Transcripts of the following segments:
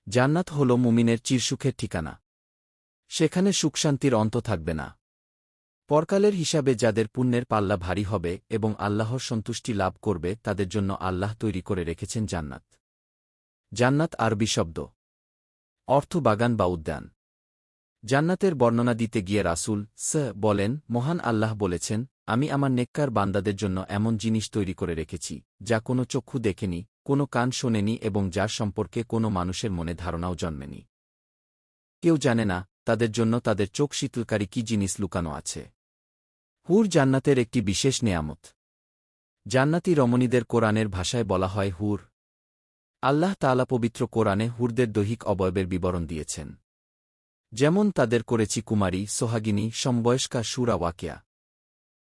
জান্নাত হল মুমিনের চিরসুখের ঠিকানা। সেখানে সুখশান্তির অন্ত থাকবে না। পরকালের হিসাবে যাদের পুণ্যের পাল্লা ভারী হবে এবং আল্লাহর সন্তুষ্টি লাভ করবে তাদের জন্য আল্লাহ তৈরি করে রেখেছেন জান্নাত। জান্নাত আরবি শব্দ, অর্থ বাগান বা উদ্যান। জান্নাতের বর্ণনা দিতে গিয়ে রাসূল বলেন, মহান আল্লাহ বলেছেন, আমি আমার নেককার বান্দাদের জন্য এমন জিনিস তৈরি করে রেখেছি যা কোনো চক্ষু দেখেনি, কোনো কান শোনেনি এবং যার সম্পর্কে কোনো মানুষের মনে ধারণাও জন্মেনি। কেউ জানে না তাদের জন্য তাদের চোখ শীতলকারী কি জিনিস লুকানো আছে। হুর জান্নাতের একটি বিশেষ নেয়ামত। জান্নাতি রমণীদের কোরআনের ভাষায় বলা হয় হুর। আল্লাহ তাআলা পবিত্র কোরআনে হুরদের দৈহিক অবয়বের বিবরণ দিয়েছেন। যেমন তাদের করেছি কুমারী, সোহাগিনী, সমবয়স্কা, শুরা ওয়াকিয়া।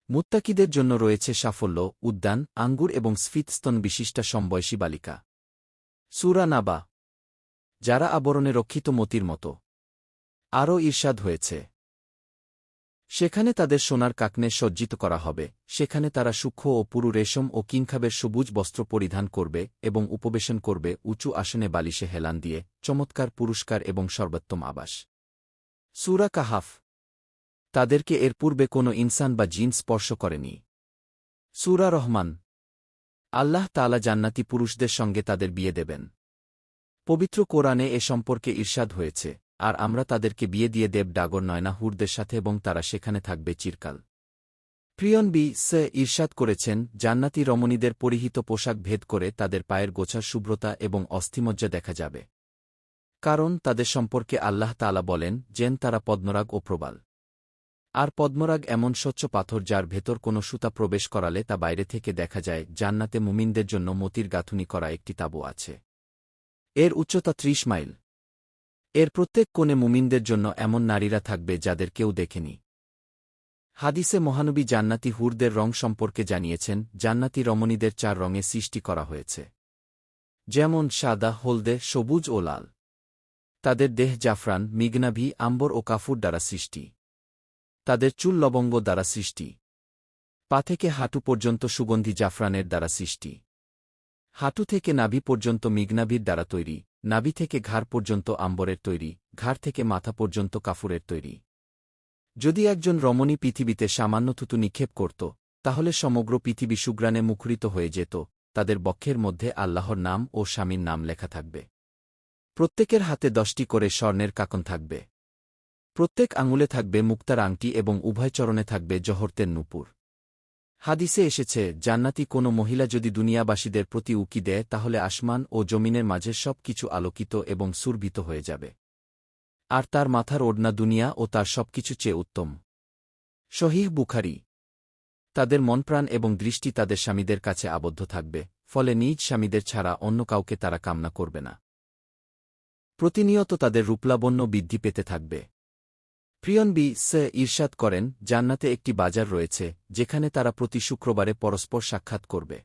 মুত্তাকিদের জন্য রয়েছে সাফল্য, উদ্যান, আঙ্গুর এবং স্ফীতস্তন বিশিষ্টা সমবয়সী বালিকা। সূরা নাবা। যারা আবরণে রক্ষিত মতির মতো। আরও ঈর্ষাদ হয়েছে, সেখানে তাদের সোনার কাকনে সজ্জিত করা হবে, সেখানে তারা সূক্ষ্ম ও পুরু রেশম ও কিংখাবের সবুজ বস্ত্র পরিধান করবে এবং উপবেশন করবে উঁচু আসনে বালিশে হেলান দিয়ে, চমৎকার পুরস্কার এবং সর্বোত্তম আবাস। সূরা কাহাফ। তাদেরকে এর পূর্বে কোনো ইনসান বা জিন স্পর্শ করেনি। সূরা রহমান। আল্লাহ তাআলা জান্নাতি পুরুষদের সঙ্গে তাদের বিয়ে দেবেন। পবিত্র কোরআনে এ সম্পর্কে ঈর্ষাদ হয়েছে, আর আমরা তাদেরকে বিয়ে দিয়ে দেব ডাগর নয়না হুরদের সাথে এবং তারা সেখানে থাকবে চিরকাল। প্রিয়ন ঈর্ষাদ করেছেন, জান্নাতি রমণীদের পরিহিত পোশাক ভেদ করে তাদের পায়ের গোছার শুভ্রতা এবং অস্থিমজ্জা দেখা যাবে। কারণ তাদের সম্পর্কে আল্লাহ তাআলা বলেন যেন তারা পদ্মরাগ ও প্রবাল। আর পদ্মরাগ এমন স্বচ্ছ পাথর যার ভেতর কোনো সুতা প্রবেশ করালে তা বাইরে থেকে দেখা যায়। জান্নাতে মুমিনদের জন্য মতির গাঁথুনি করা একটি তাঁবু আছে। এর উচ্চতা ৩০ মাইল। এর প্রত্যেক কোণে মুমিনদের জন্য এমন নারীরা থাকবে যাদের কেউ দেখেনি। হাদিসে মহানবী জান্নাতি হুরদের রং সম্পর্কে জানিয়েছেন, জান্নাতি রমণীদের ৪ রঙে সৃষ্টি করা হয়েছে। যেমন সাদা, হলদে, সবুজ ও লাল। তাদের দেহ জাফরান, মিগনাভি, আম্বর ও কাফুর দ্বারা সৃষ্টি। তাদের চুল লবঙ্গ দ্বারা সৃষ্টি। পা থেকে হাঁটু পর্যন্ত সুগন্ধি জাফরানের দ্বারা সৃষ্টি। হাঁটু থেকে নাভি পর্যন্ত মিগনাভির দ্বারা তৈরি, নাভি থেকে ঘাড় পর্যন্ত আম্বরের তৈরি, ঘাড় থেকে মাথা পর্যন্ত কাফুরের তৈরি। যদি একজন রমণী পৃথিবীতে সামান্য থুতু নিক্ষেপ করত, তাহলে সমগ্র পৃথিবী সুঘ্রাণে মুখরিত হয়ে যেত। তাদের বক্ষের মধ্যে আল্লাহর নাম ও স্বামীর নাম লেখা থাকবে। প্রত্যেকের হাতে 10টি করে স্বর্ণের কাকন থাকবে। প্রত্যেক আঙুলে থাকবে মুক্তার আংটি এবং উভয় চরণে থাকবে জহরতের নূপুর। হাদিসে এসেছে, জান্নাতি কোনো মহিলা যদি দুনিয়াবাসীদের প্রতি উকি দেয় তাহলে আসমান ও জমিনের মাঝের সব কিছু আলোকিত এবং সুরভিত হয়ে যাবে। আর তার মাথার ওড়না দুনিয়া ও তার সবকিছু চেয়ে উত্তম। সহিহ বুখারী। তাদের মনপ্রাণ এবং দৃষ্টি তাদের স্বামীদের কাছে আবদ্ধ থাকবে, ফলে নিজ স্বামীদের ছাড়া অন্য কাউকে তারা কামনা করবে না। প্রতিনিয়ত তাদের রূপলাবণ্য বৃদ্ধি পেতে থাকবে। প্রিয়ন ঈর্ষাদ করেন, জান্নাতে একটি বাজার রয়েছে যেখানে তারা প্রতি শুক্রবারে পরস্পর সাক্ষাৎ করবে।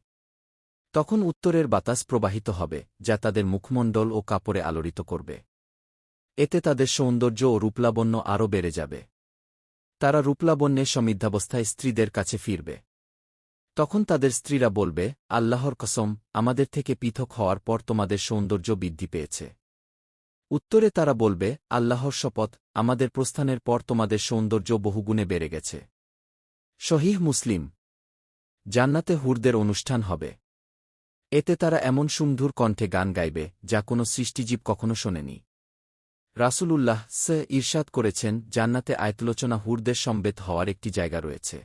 তখন উত্তরের বাতাস প্রবাহিত হবে যা তাদের মুখমণ্ডল ও কাপড়ে আলোড়িত করবে। এতে তাদের সৌন্দর্য ও রূপলাবণ্য আরও বেড়ে যাবে। তারা রূপলাবণ্যে সমৃদ্ধাবস্থায় স্ত্রীদের কাছে ফিরবে। তখন তাদের স্ত্রীরা বলবে, আল্লাহর কসম, আমাদের থেকে পৃথক হওয়ার পর তোমাদের সৌন্দর্য বৃদ্ধি পেয়েছে। উত্তরে তারা বলবে, আল্লাহর শপথ, আমাদের প্রস্থানের পর তোমাদের সৌন্দর্য বহুগুণে বেড়ে গেছে। সহিহ মুসলিম। জান্নাতে হুরদের অনুষ্ঠান হবে। এতে তারা এমন সুমধুর কণ্ঠে গান গাইবে যা কোনো সৃষ্টিজীব কখনো শোনেনি। রাসূলুল্লাহ ঈর্ষাদ করেছেন, জান্নাতে আয়তলোচনা হুরদের সমবেত হওয়ার একটি জায়গা রয়েছে।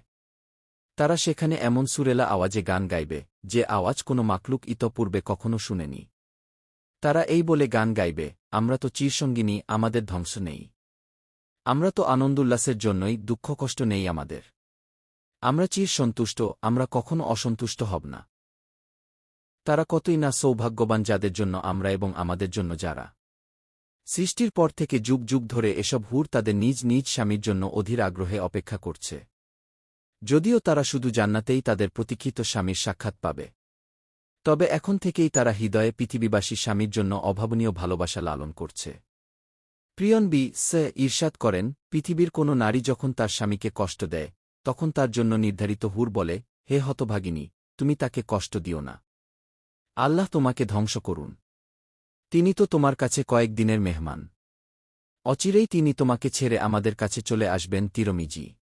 তারা সেখানে এমন সুরেলা আওয়াজে গান গাইবে যে আওয়াজ কোনো মাকলুক ইতপূর্বে কখনো শুনেনি। তারা এই বলে গান গাইবে, আমরা তো চিরসঙ্গিনী, আমাদের ধ্বংস নেই। আমরা তো আনন্দোল্লাসের জন্যই, দুঃখ কষ্ট নেই আমাদের। আমরা চির সন্তুষ্ট, আমরা কখনো অসন্তুষ্ট হব না। তারা কতই না সৌভাগ্যবান যাদের জন্য আমরা এবং আমাদের জন্য যারা সৃষ্টির পর থেকে যুগ যুগ ধরে এসব হুর তাদের নিজ নিজ স্বামীর জন্য অধীর আগ্রহে অপেক্ষা করছে। যদিও তারা শুধু জান্নাতেই তাদের প্রতীক্ষিত স্বামীর সাক্ষাৎ পাবে, তবে এখন থেকেই তারা হৃদয়ে পৃথিবীবাসী স্বামীর জন্য অভাবনীয় ভালোবাসা লালন করছে। প্রিয়ন ঈর্ষাদ করেন, পৃথিবীর কোনো নারী যখন তার স্বামীকে কষ্ট দেয় তখন তার জন্য নির্ধারিত হুর বলে, হে হতভাগিনী, তুমি তাকে কষ্ট দিও না। আল্লাহ তোমাকে ধ্বংস করুন। তিনি তো তোমার কাছে কয়েক দিনের মেহমান। অচিরেই তিনি তোমাকে ছেড়ে আমাদের কাছে চলে আসবেন। তিরমিজি।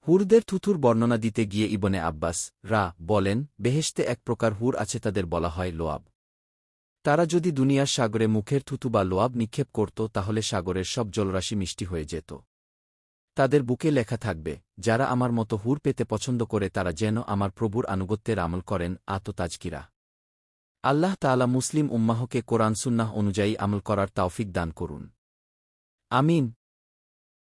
হুরদের থুথুর বর্ণনা দিতে গিয়ে ইবনে আব্বাস বলেন, বেহেশতে এক প্রকার হুর আছে, তাদের বলা হয় লোয়াব। তারা যদি দুনিয়ার সাগরে মুখের থুথু বা লোয়াব নিক্ষেপ করত তাহলে সাগরের সব জলরাশি মিষ্টি হয়ে যেত। তাদের বুকে লেখা থাকবে, যারা আমার মতো হুর পেতে পছন্দ করে তারা যেন আমার প্রভুর আনুগত্যের আমল করেন। তাজকিরা। আল্লাহ তাআলা মুসলিম উম্মাহকে কোরআন সুন্নাহ অনুযায়ী আমল করার তাওফিক দান করুন। আমিন।